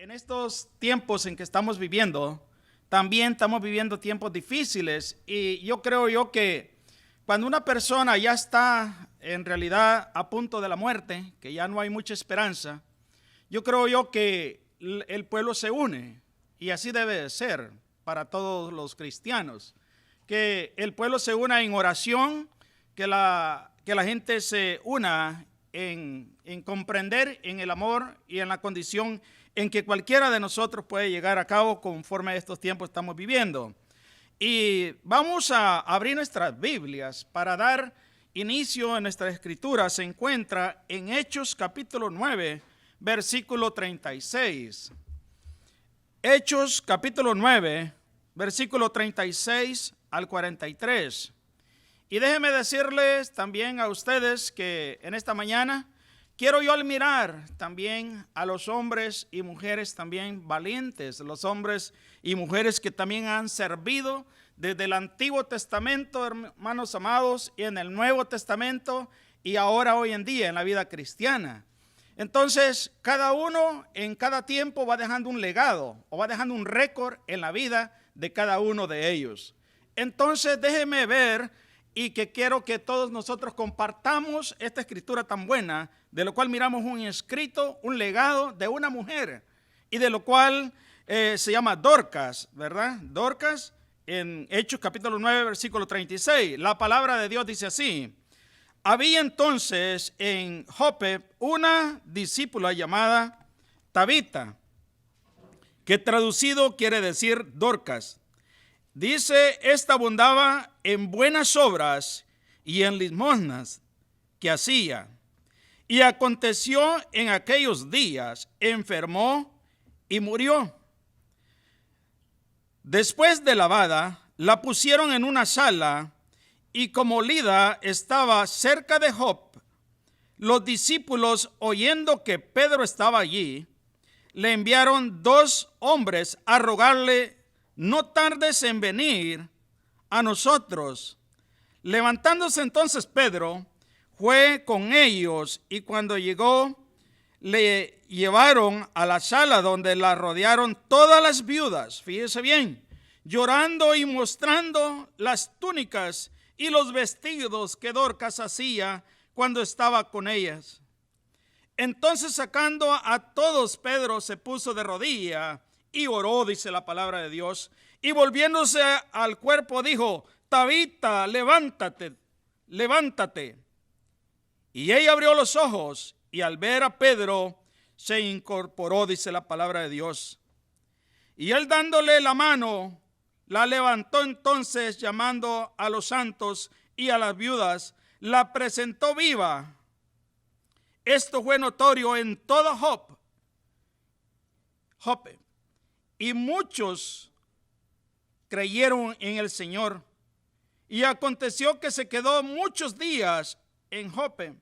en estos tiempos en que estamos viviendo, también estamos viviendo tiempos difíciles y yo creo que cuando una persona ya está en realidad a punto de la muerte, que ya no hay mucha esperanza, yo creo que el pueblo se une y así debe de ser para todos los cristianos, que el pueblo se una en oración, que la gente se una en comprender en el amor y en la condición en que cualquiera de nosotros puede llegar a cabo conforme a estos tiempos estamos viviendo. Y vamos a abrir nuestras Biblias para dar inicio a nuestra escritura. Se encuentra en Hechos capítulo 9, versículo 36. Hechos capítulo 9, versículo 36 al 43. Y déjenme decirles también a ustedes que en esta mañana quiero yo admirar también a los hombres y mujeres también valientes, los hombres y mujeres que también han servido desde el Antiguo Testamento, hermanos amados, y en el Nuevo Testamento y ahora hoy en día en la vida cristiana. Entonces, cada uno en cada tiempo va dejando un legado o va dejando un récord en la vida de cada uno de ellos. Entonces, déjenme ver y que quiero que todos nosotros compartamos esta escritura tan buena, de lo cual miramos un escrito, un legado de una mujer, y de lo cual se llama Dorcas, ¿verdad? Dorcas, en Hechos capítulo 9, versículo 36. La palabra de Dios dice así: había entonces en Jope una discípula llamada Tabita, que traducido quiere decir Dorcas. Dice, esta abundaba en buenas obras y en limosnas que hacía. Y aconteció en aquellos días, enfermó y murió. Después de lavada, la pusieron en una sala, y como Lida estaba cerca de Jope, los discípulos, oyendo que Pedro estaba allí, le enviaron 2 hombres a rogarle: no tardes en venir a nosotros. Levantándose entonces Pedro, fue con ellos, y cuando llegó, le llevaron a la sala donde la rodearon todas las viudas, fíjese bien, llorando y mostrando las túnicas y los vestidos que Dorcas hacía cuando estaba con ellas. Entonces, sacando a todos, Pedro se puso de rodilla y oró, dice la palabra de Dios, y volviéndose al cuerpo dijo: Tabita, levántate, levántate. Y ella abrió los ojos, y al ver a Pedro se incorporó, dice la palabra de Dios. Y él, dándole la mano, la levantó. Entonces, llamando a los santos y a las viudas, la presentó viva. Esto fue notorio en todo Jope, y muchos creyeron en el Señor. Y aconteció que se quedó muchos días en Jope,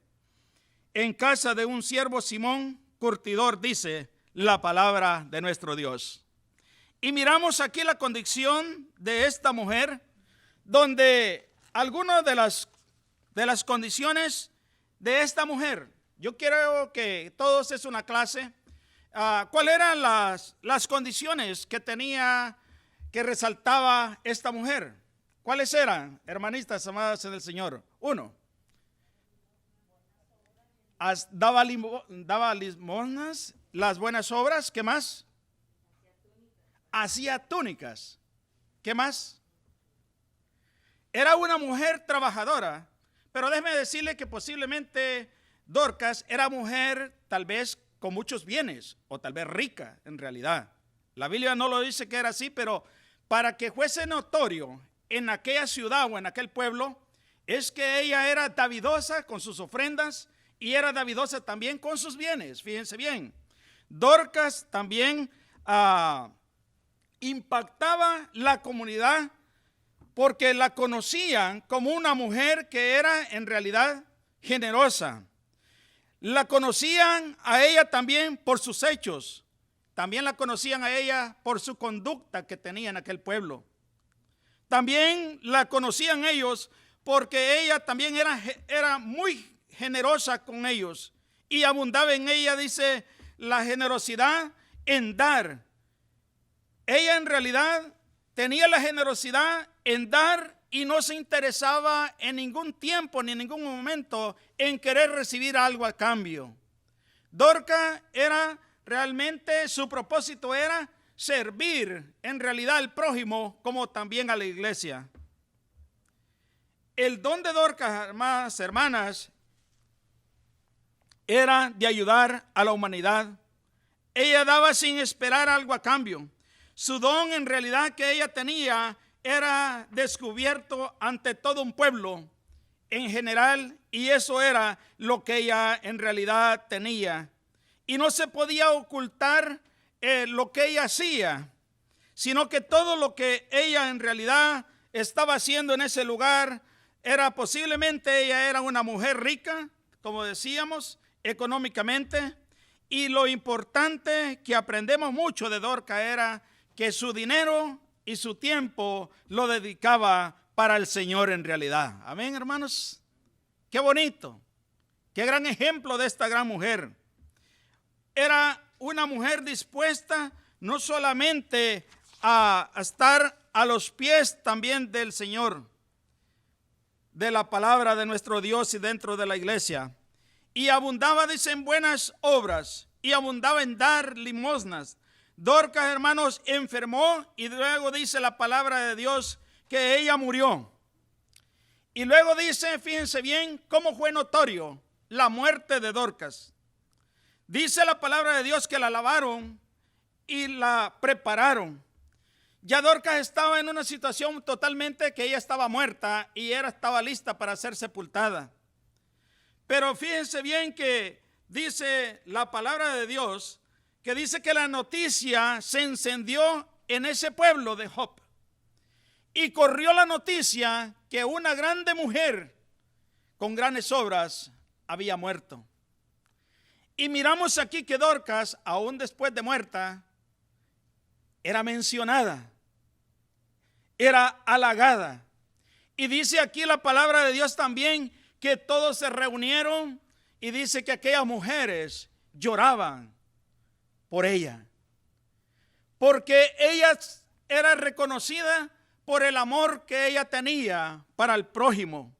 en casa de un siervo Simón, curtidor, dice la palabra de nuestro Dios. Y miramos aquí la condición de esta mujer, donde algunas de las condiciones de esta mujer, yo quiero que todos es una clase. ¿Cuáles eran las condiciones que tenía, que resaltaba esta mujer? ¿Cuáles eran, hermanitas amadas en el Señor? 1, daba limosnas, las buenas obras. ¿Qué más? Hacía túnicas. ¿Qué más? Era una mujer trabajadora, pero déjeme decirle que posiblemente Dorcas era mujer tal vez con muchos bienes, o tal vez rica en realidad. La Biblia no lo dice que era así, pero para que fuese notorio en aquella ciudad o en aquel pueblo, es que ella era davidosa con sus ofrendas y era davidosa también con sus bienes. Fíjense bien, Dorcas también impactaba la comunidad porque la conocían como una mujer que era en realidad generosa. La conocían a ella también por sus hechos. También la conocían a ella por su conducta que tenía en aquel pueblo. También la conocían ellos porque ella también era muy generosa con ellos. Y abundaba en ella, dice, la generosidad en dar. Ella en realidad tenía la generosidad en dar y no se interesaba en ningún tiempo ni en ningún momento en querer recibir algo a cambio. Dorcas era realmente, su propósito era servir en realidad al prójimo como también a la iglesia. El don de Dorcas, hermanas, era de ayudar a la humanidad. Ella daba sin esperar algo a cambio. Su don en realidad que ella tenía era descubierto ante todo un pueblo en general, y eso era lo que ella en realidad tenía. Y no se podía ocultar lo que ella hacía, sino que todo lo que ella en realidad estaba haciendo en ese lugar era posiblemente, ella era una mujer rica, como decíamos, económicamente, y lo importante que aprendemos mucho de Dorcas era que su dinero y su tiempo lo dedicaba para el Señor en realidad. Amén, hermanos. Qué bonito, qué gran ejemplo de esta gran mujer. Era una mujer dispuesta no solamente a estar a los pies también del Señor, de la palabra de nuestro Dios y dentro de la iglesia, y abundaba, dice, en buenas obras, y abundaba en dar limosnas. Dorcas, hermanos, enfermó, y luego dice la palabra de Dios que ella murió. Y luego dice, fíjense bien cómo fue notorio la muerte de Dorcas. Dice la palabra de Dios que la lavaron y la prepararon. Ya Dorcas estaba en una situación totalmente que ella estaba muerta y estaba lista para ser sepultada. Pero fíjense bien que dice la palabra de Dios que dice que la noticia se encendió en ese pueblo de Jope. Y corrió la noticia que una grande mujer con grandes obras había muerto. Y miramos aquí que Dorcas, aún después de muerta, era mencionada, era halagada. Y dice aquí la palabra de Dios también que todos se reunieron y dice que aquellas mujeres lloraban por ella, porque ella era reconocida por el amor que ella tenía para el prójimo.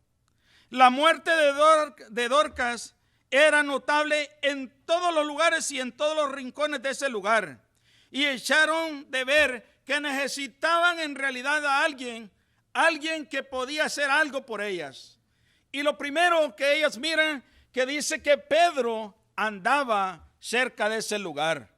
La muerte de Dorcas era notable en todos los lugares y en todos los rincones de ese lugar. Y echaron de ver que necesitaban en realidad a alguien que podía hacer algo por ellas. Y lo primero que ellas miran, que dice que Pedro andaba cerca de ese lugar.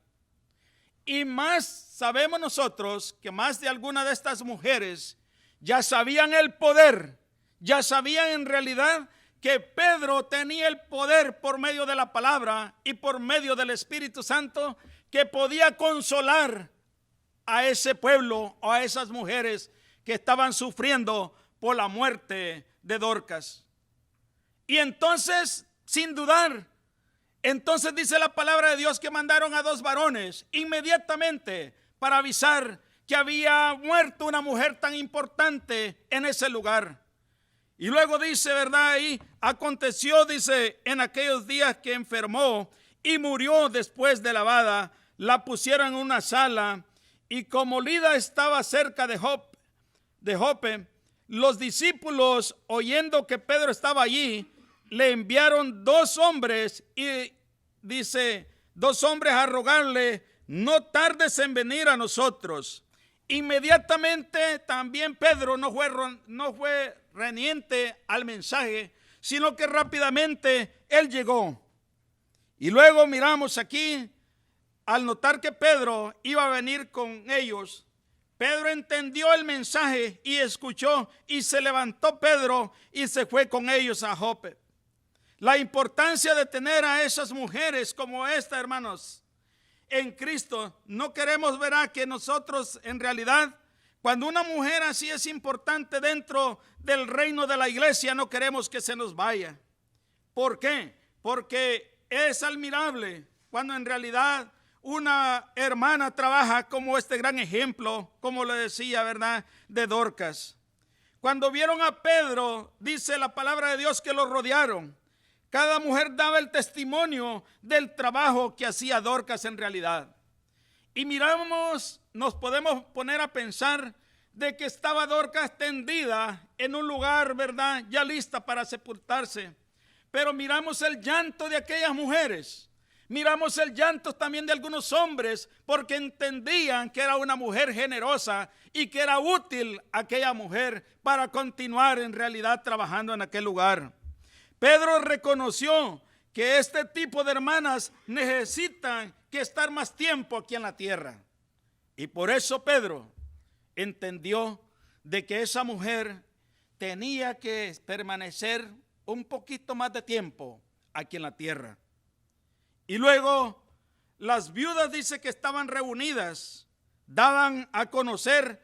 Y más sabemos nosotros que más de alguna de estas mujeres ya sabían el poder, ya sabían en realidad que Pedro tenía el poder por medio de la palabra y por medio del Espíritu Santo, que podía consolar a ese pueblo o a esas mujeres que estaban sufriendo por la muerte de Dorcas. Y entonces, sin dudar, entonces dice la palabra de Dios que mandaron a 2 varones inmediatamente para avisar que había muerto una mujer tan importante en ese lugar. Y luego dice, ¿verdad? Ahí aconteció, dice, en aquellos días que enfermó y murió después de lavada, la pusieron en una sala, y como Lida estaba cerca de Jope, los discípulos, oyendo que Pedro estaba allí, le enviaron 2 hombres y dice, 2 hombres a rogarle, no tardes en venir a nosotros. Inmediatamente también Pedro no fue reniente al mensaje, sino que rápidamente él llegó. Y luego miramos aquí, al notar que Pedro iba a venir con ellos, Pedro entendió el mensaje y escuchó, y se levantó Pedro y se fue con ellos a Jope. La importancia de tener a esas mujeres como esta, hermanos, en Cristo. No queremos ver a que nosotros en realidad, cuando una mujer así es importante dentro del reino de la iglesia, no queremos que se nos vaya. ¿Por qué? Porque es admirable cuando en realidad una hermana trabaja como este gran ejemplo, como lo decía, ¿verdad?, de Dorcas. Cuando vieron a Pedro, dice la palabra de Dios que lo rodearon. Cada mujer daba el testimonio del trabajo que hacía Dorcas en realidad. Y miramos, nos podemos poner a pensar de que estaba Dorcas tendida en un lugar, ¿verdad?, ya lista para sepultarse. Pero miramos el llanto de aquellas mujeres. Miramos el llanto también de algunos hombres, porque entendían que era una mujer generosa y que era útil aquella mujer para continuar en realidad trabajando en aquel lugar. Pedro reconoció que este tipo de hermanas necesitan que estar más tiempo aquí en la tierra. Y por eso Pedro entendió de que esa mujer tenía que permanecer un poquito más de tiempo aquí en la tierra. Y luego las viudas, dice que estaban reunidas, daban a conocer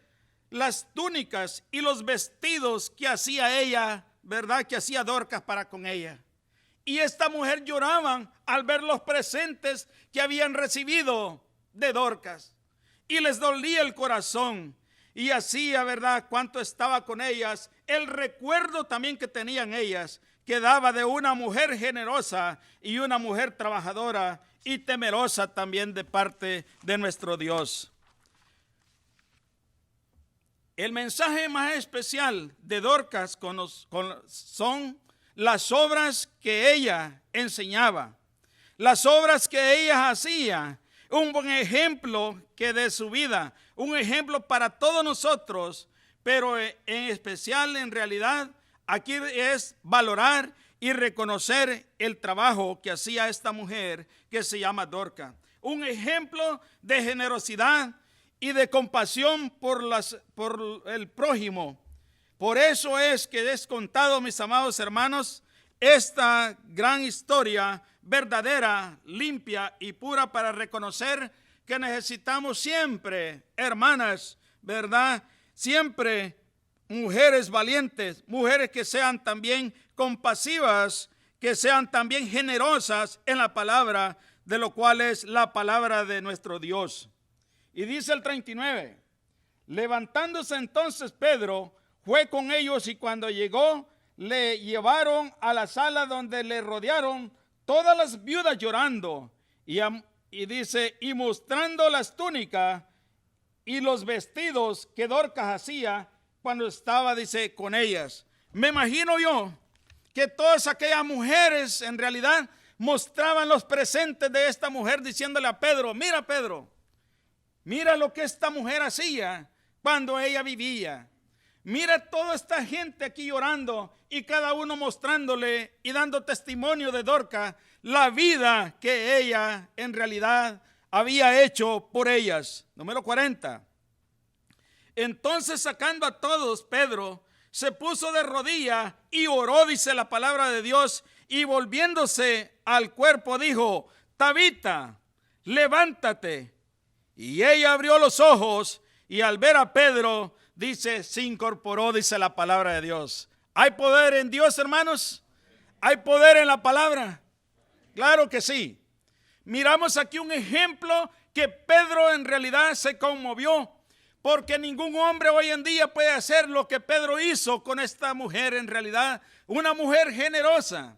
las túnicas y los vestidos que hacía ella, ¿verdad?, que hacía Dorcas para con ella. Y esta mujer lloraban al ver los presentes que habían recibido de Dorcas. Y les dolía el corazón. Y hacía, ¿verdad?, cuánto estaba con ellas. El recuerdo también que tenían ellas, que daba de una mujer generosa y una mujer trabajadora y temerosa también de parte de nuestro Dios. El mensaje más especial de Dorcas son las obras que ella enseñaba, las obras que ella hacía, un buen ejemplo que de su vida, un ejemplo para todos nosotros, pero en especial en realidad aquí es valorar y reconocer el trabajo que hacía esta mujer que se llama Dorcas. Un ejemplo de generosidad y de compasión por el prójimo. Por eso es que es contado, mis amados hermanos, esta gran historia verdadera, limpia y pura para reconocer que necesitamos siempre, hermanas, ¿verdad?, siempre mujeres valientes, mujeres que sean también compasivas, que sean también generosas en la palabra, de lo cual es la palabra de nuestro Dios. Y dice el 39, levantándose entonces Pedro, fue con ellos y cuando llegó, le llevaron a la sala donde le rodearon todas las viudas llorando. Y dice, y mostrando las túnicas y los vestidos que Dorcas hacía cuando estaba, dice, con ellas. Me imagino yo que todas aquellas mujeres en realidad mostraban los presentes de esta mujer diciéndole a Pedro, mira lo que esta mujer hacía cuando ella vivía. Mira toda esta gente aquí llorando y cada uno mostrándole y dando testimonio de Dorcas, la vida que ella en realidad había hecho por ellas. Número 40. Entonces sacando a todos, Pedro se puso de rodillas y oró, dice la palabra de Dios, y volviéndose al cuerpo dijo, Tabita, levántate. Y ella abrió los ojos y al ver a Pedro, dice, se incorporó, dice la palabra de Dios. ¿Hay poder en Dios, hermanos? ¿Hay poder en la palabra? Claro que sí. Miramos aquí un ejemplo que Pedro en realidad se conmovió, porque ningún hombre hoy en día puede hacer lo que Pedro hizo con esta mujer, en realidad, una mujer generosa.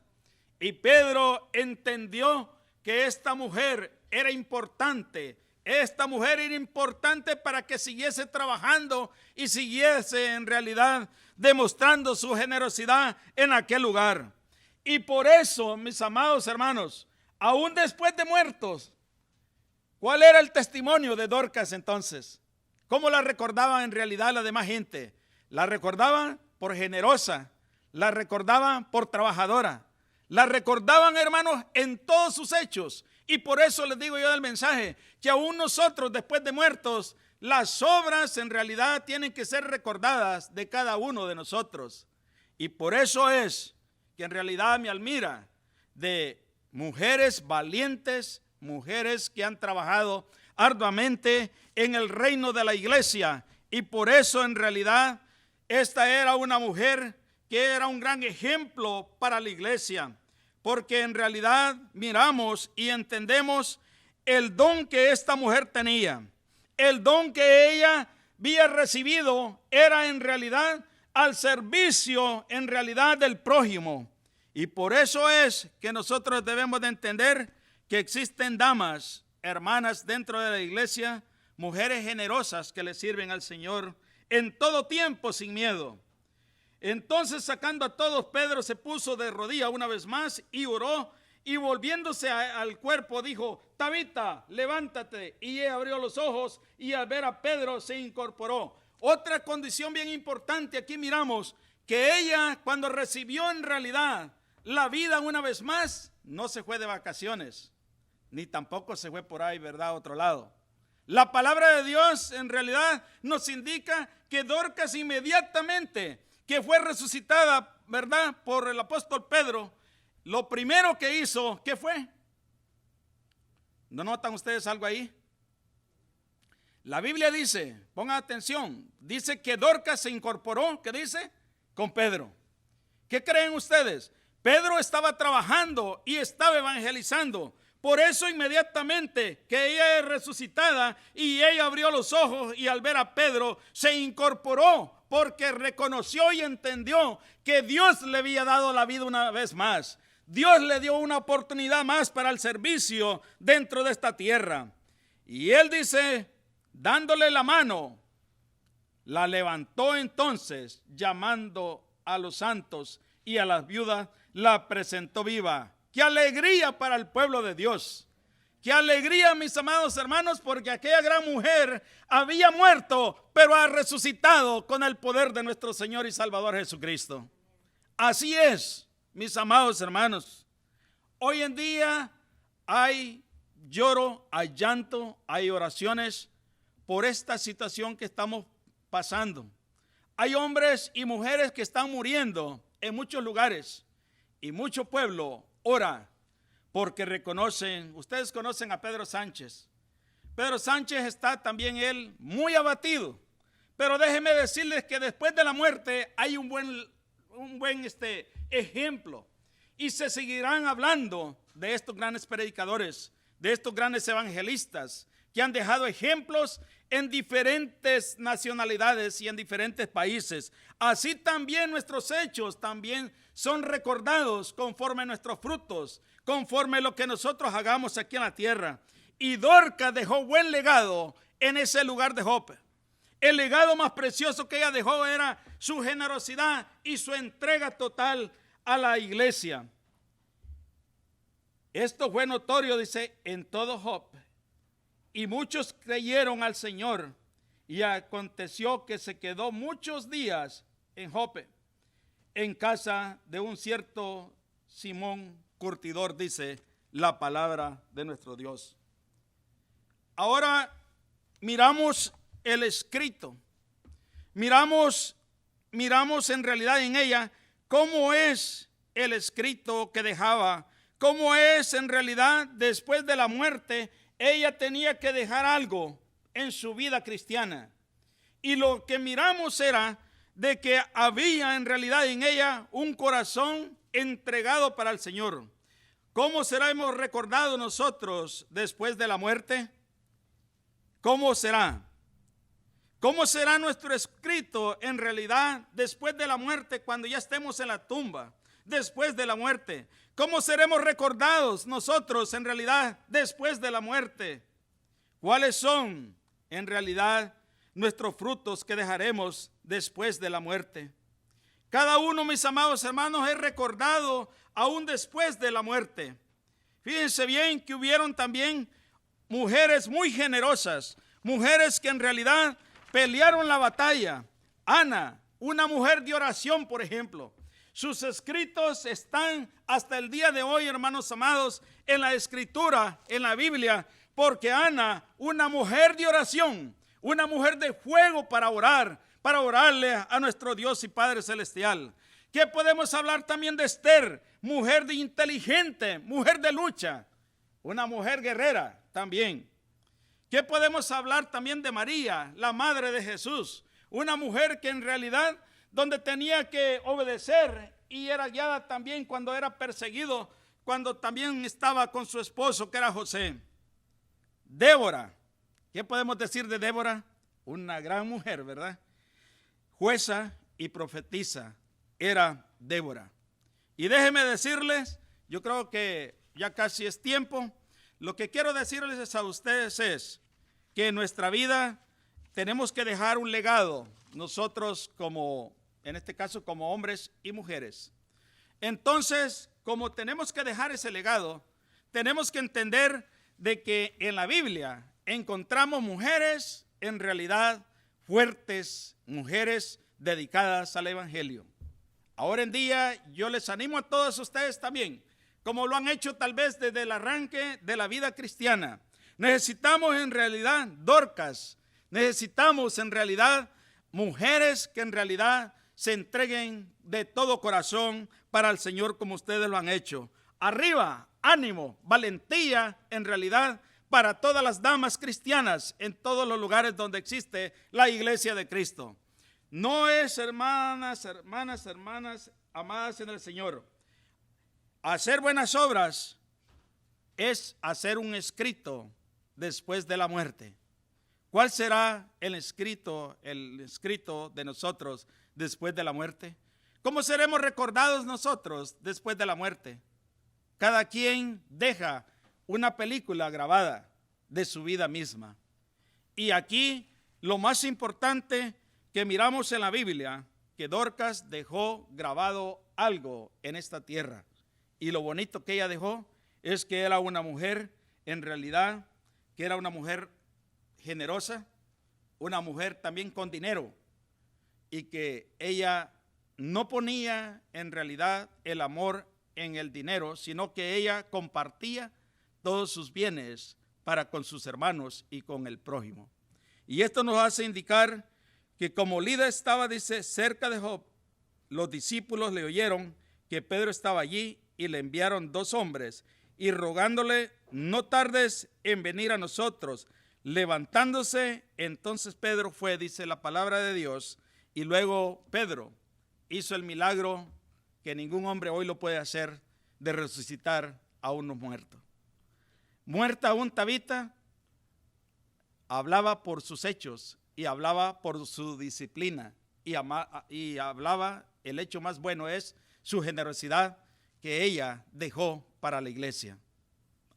Y Pedro entendió que esta mujer era importante. Esta mujer era importante para que siguiese trabajando y siguiese en realidad demostrando su generosidad en aquel lugar. Y por eso, mis amados hermanos, aún después de muertos, ¿cuál era el testimonio de Dorcas entonces? ¿Cómo la recordaban en realidad la demás gente? La recordaban por generosa, la recordaban por trabajadora, la recordaban, hermanos, en todos sus hechos. Y por eso les digo yo del mensaje, que aún nosotros después de muertos, las obras en realidad tienen que ser recordadas de cada uno de nosotros. Y por eso es que en realidad me admira de mujeres valientes, mujeres que han trabajado arduamente en el reino de la iglesia. Y por eso en realidad esta era una mujer que era un gran ejemplo para la iglesia. Porque en realidad miramos y entendemos el don que esta mujer tenía. El don que ella había recibido era en realidad al servicio en realidad del prójimo. Y por eso es que nosotros debemos de entender que existen damas hermanas dentro de la iglesia, mujeres generosas que le sirven al Señor en todo tiempo sin miedo. Entonces, sacando a todos, Pedro se puso de rodillas una vez más y oró, y volviéndose al cuerpo dijo: Tabita, levántate. Y ella abrió los ojos y al ver a Pedro se incorporó. Otra condición bien importante, aquí miramos que ella, cuando recibió en realidad la vida una vez más, no se fue de vacaciones, ni tampoco se fue por ahí, ¿verdad?, a otro lado. La palabra de Dios en realidad nos indica que Dorcas, inmediatamente que fue resucitada, ¿verdad?, por el apóstol Pedro, lo primero que hizo, ¿qué fue? ¿No notan ustedes algo ahí? La Biblia dice, pongan atención, dice que Dorcas se incorporó, ¿qué dice? Con Pedro. ¿Qué creen ustedes? Pedro estaba trabajando y estaba evangelizando. Por eso inmediatamente que ella es resucitada y ella abrió los ojos y al ver a Pedro se incorporó, porque reconoció y entendió que Dios le había dado la vida una vez más. Dios le dio una oportunidad más para el servicio dentro de esta tierra. Y él dice, dándole la mano, la levantó entonces, llamando a los santos y a las viudas, la presentó viva. ¡Qué alegría para el pueblo de Dios! ¡Qué alegría, mis amados hermanos! Porque aquella gran mujer había muerto, pero ha resucitado con el poder de nuestro Señor y Salvador Jesucristo. Así es, mis amados hermanos. Hoy en día hay lloro, hay llanto, hay oraciones por esta situación que estamos pasando. Hay hombres y mujeres que están muriendo en muchos lugares y mucho pueblo ora porque reconocen. Ustedes conocen a Pedro Sánchez. Pedro Sánchez está también él muy abatido, pero déjenme decirles que después de la muerte hay un buen ejemplo, y se seguirán hablando de estos grandes predicadores, de estos grandes evangelistas que han dejado ejemplos en diferentes nacionalidades y en diferentes países. Así también nuestros hechos también son recordados conforme a nuestros frutos, conforme a lo que nosotros hagamos aquí en la tierra. Y Dorcas dejó buen legado en ese lugar de Jope. El legado más precioso que ella dejó era su generosidad y su entrega total a la iglesia. Esto fue notorio, dice, en todo Jope. Y muchos creyeron al Señor, y aconteció que se quedó muchos días en Jope, en casa de un cierto Simón curtidor, dice la palabra de nuestro Dios. Ahora miramos el escrito, miramos en realidad en ella cómo es el escrito que dejaba, cómo es en realidad después de la muerte. Ella tenía que dejar algo en su vida cristiana. Y lo que miramos era de que había en realidad en ella un corazón entregado para el Señor. ¿Cómo seremos recordados nosotros después de la muerte? ¿Cómo será? ¿Cómo será nuestro escrito en realidad después de la muerte, cuando ya estemos en la tumba? Después de la muerte, ¿cómo seremos recordados nosotros en realidad después de la muerte? ¿Cuáles son en realidad nuestros frutos que dejaremos después de la muerte? Cada uno, mis amados hermanos, es recordado aún después de la muerte. Fíjense bien que hubieron también mujeres muy generosas, mujeres que en realidad pelearon la batalla. Ana, una mujer de oración, por ejemplo. Sus escritos están hasta el día de hoy, hermanos amados, en la escritura, en la Biblia, porque Ana, una mujer de oración, una mujer de fuego para orarle a nuestro Dios y Padre Celestial. ¿Qué podemos hablar también de Esther? Mujer de inteligente, mujer de lucha, una mujer guerrera también. ¿Qué podemos hablar también de María, la madre de Jesús? Una mujer que en realidad donde tenía que obedecer y era guiada también cuando era perseguido, cuando también estaba con su esposo que era José. Débora, ¿qué podemos decir de Débora? Una gran mujer, ¿verdad? Jueza y profetisa era Débora. Y déjenme decirles, yo creo que ya casi es tiempo, lo que quiero decirles a ustedes es que en nuestra vida tenemos que dejar un legado, nosotros como, en este caso, como hombres y mujeres. Entonces, como tenemos que dejar ese legado, tenemos que entender de que en la Biblia encontramos mujeres en realidad fuertes, mujeres dedicadas al Evangelio. Ahora en día yo les animo a todos ustedes también, como lo han hecho tal vez desde el arranque de la vida cristiana. Necesitamos en realidad Dorcas, necesitamos en realidad mujeres que en realidad se entreguen de todo corazón para el Señor como ustedes lo han hecho. Arriba, ánimo, valentía en realidad para todas las damas cristianas en todos los lugares donde existe la iglesia de Cristo. No es, hermanas, amadas en el Señor. Hacer buenas obras es hacer un escrito después de la muerte. ¿Cuál será el escrito de nosotros después de la muerte? ¿Cómo seremos recordados nosotros después de la muerte? Cada quien deja una película grabada de su vida misma. Y aquí lo más importante que miramos en la Biblia, que Dorcas dejó grabado algo en esta tierra. Y lo bonito que ella dejó es que era una mujer, en realidad, que era una mujer generosa, una mujer también con dinero, y que ella no ponía en realidad el amor en el dinero, sino que ella compartía todos sus bienes para con sus hermanos y con el prójimo. Y esto nos hace indicar que como Lida estaba, dice, cerca de Job, los discípulos le oyeron que Pedro estaba allí y le enviaron 2 hombres y rogándole, no tardes en venir a nosotros. Levantándose, entonces Pedro fue, dice la palabra de Dios, y luego Pedro hizo el milagro que ningún hombre hoy lo puede hacer, de resucitar a unos muertos. Muerta aún Tabita, hablaba por sus hechos y hablaba por su disciplina y hablaba, el hecho más bueno es su generosidad que ella dejó para la iglesia.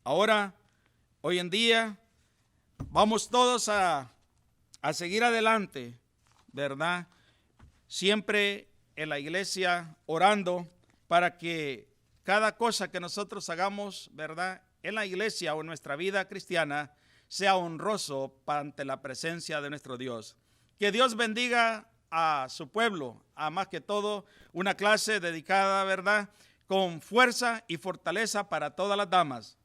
Ahora, hoy en día, vamos todos a seguir adelante, ¿verdad? Siempre en la iglesia orando para que cada cosa que nosotros hagamos, ¿verdad?, en la iglesia o en nuestra vida cristiana, sea honroso ante la presencia de nuestro Dios. Que Dios bendiga a su pueblo, a más que todo una clase dedicada, ¿verdad?, con fuerza y fortaleza para todas las damas.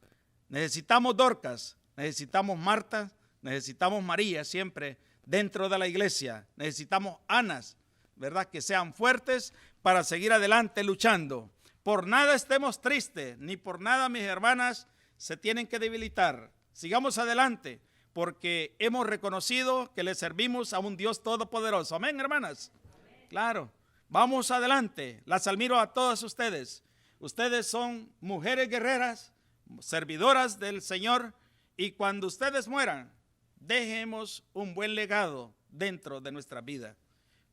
Necesitamos Dorcas, necesitamos Marta, necesitamos María siempre dentro de la iglesia. Necesitamos Anas, ¿verdad?, que sean fuertes para seguir adelante luchando. Por nada estemos tristes, ni por nada, mis hermanas, se tienen que debilitar. Sigamos adelante, porque hemos reconocido que le servimos a un Dios todopoderoso. Amén, hermanas. Amén. Claro, vamos adelante. Las admiro a todas ustedes. Ustedes son mujeres guerreras, servidoras del Señor, y cuando ustedes mueran, dejemos un buen legado dentro de nuestra vida.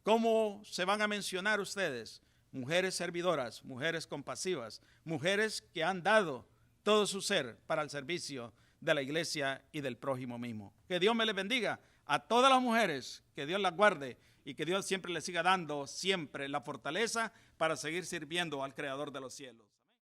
¿Cómo se van a mencionar ustedes? Mujeres servidoras, mujeres compasivas, mujeres que han dado todo su ser para el servicio de la iglesia y del prójimo mismo. Que Dios me les bendiga a todas las mujeres, que Dios las guarde y que Dios siempre les siga dando siempre la fortaleza para seguir sirviendo al Creador de los cielos.